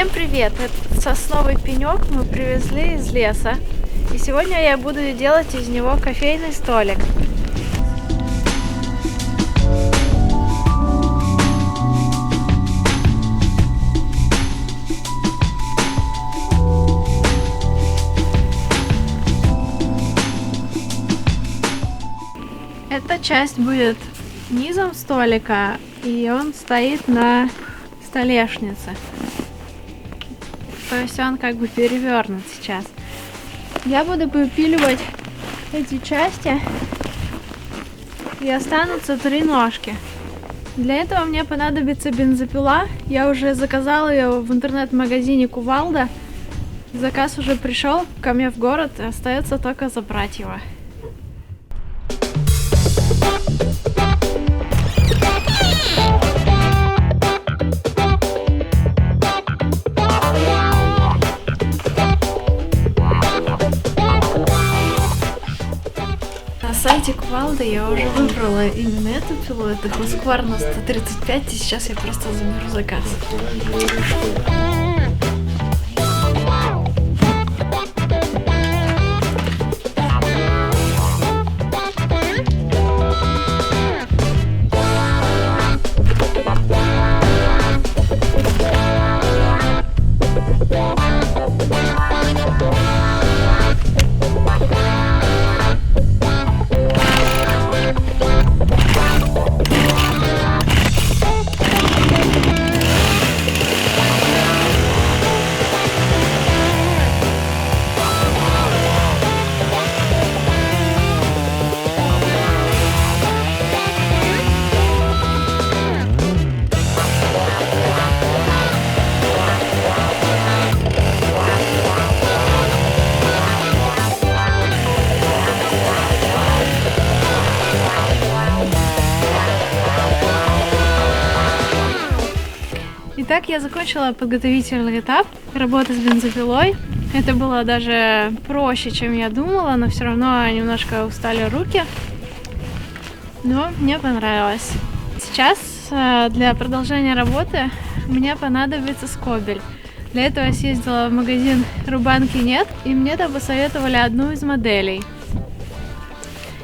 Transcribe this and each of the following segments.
Всем привет! Этот сосновый пенек мы привезли из леса. И сегодня я буду делать из него кофейный столик. Эта часть будет низом столика, и он стоит на столешнице. То есть он как бы перевернут сейчас. Я буду выпиливать эти части, и останутся 3 ножки. Для этого мне понадобится бензопила. Я уже заказала ее в интернет-магазине Кувалда. Заказ уже пришел ко мне в город, остается только забрать его. На сайте Кувалда я уже выбрала именно эту пилу, это Husqvarna 135, и сейчас я просто заберу заказ. Итак, я закончила подготовительный этап работы с бензопилой. Это было даже проще, чем я думала, но все равно немножко устали руки. Но мне понравилось. Сейчас для продолжения работы мне понадобится скобель. Для этого я съездила в магазин Рубанки Нет, и мне там посоветовали одну из моделей.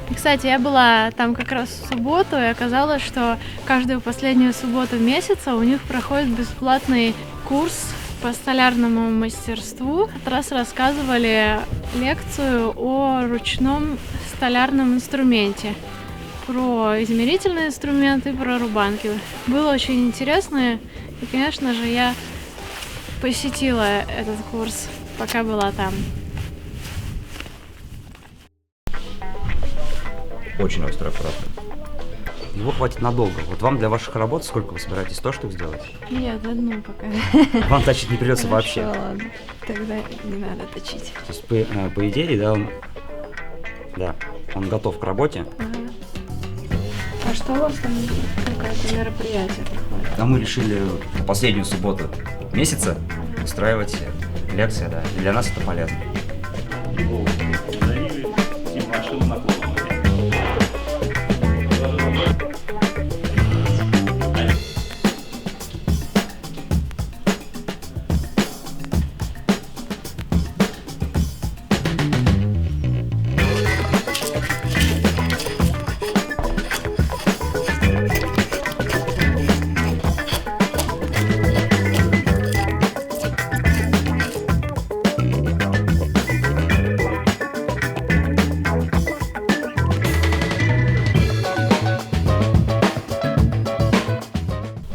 И, кстати, я была там как раз в субботу, и оказалось, что каждую последнюю субботу месяца у них проходит бесплатный курс по столярному мастерству. Как раз рассказывали лекцию о ручном столярном инструменте, про измерительные инструменты и про рубанки. Было очень интересно, и, конечно же, я посетила этот курс, пока была там. Очень острый аппарат. Его хватит надолго. Вот вам для ваших работ сколько вы собираетесь 100 штук сделать? Нет, одну пока. Вам точить не придется Хорошо, вообще. Ладно. Тогда не надо точить. То есть, по идее, да, он готов к работе. Ага. А что у вас там какое-то мероприятие проходит? А мы решили последнюю субботу месяца устраивать лекции, да. И для нас это полезно.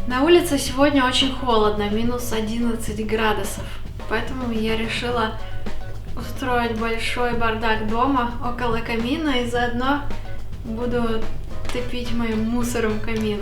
На улице сегодня очень холодно, минус 11 градусов. Поэтому я решила устроить большой бардак дома около камина и заодно буду топить моим мусором камин.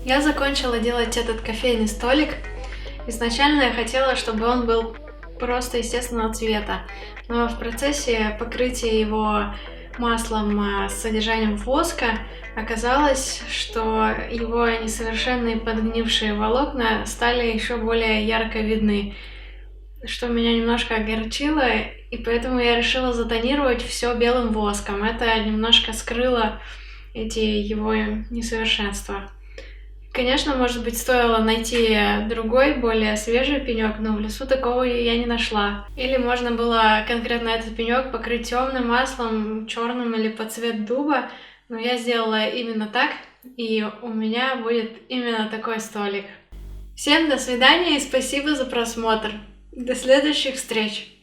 Я закончила делать этот кофейный столик. Изначально я хотела, чтобы он был просто естественного цвета, но в процессе покрытия его маслом с содержанием воска оказалось, что его несовершенные подгнившие волокна стали еще более ярко видны, что меня немножко огорчило, и поэтому я решила затонировать все белым воском. Это немножко скрыло эти его несовершенства. Конечно, может быть, стоило найти другой, более свежий пенек, но в лесу такого я не нашла. Или можно было конкретно этот пенек покрыть темным маслом, черным или под цвет дуба, но я сделала именно так, и у меня будет именно такой столик. Всем до свидания и спасибо за просмотр. До следующих встреч!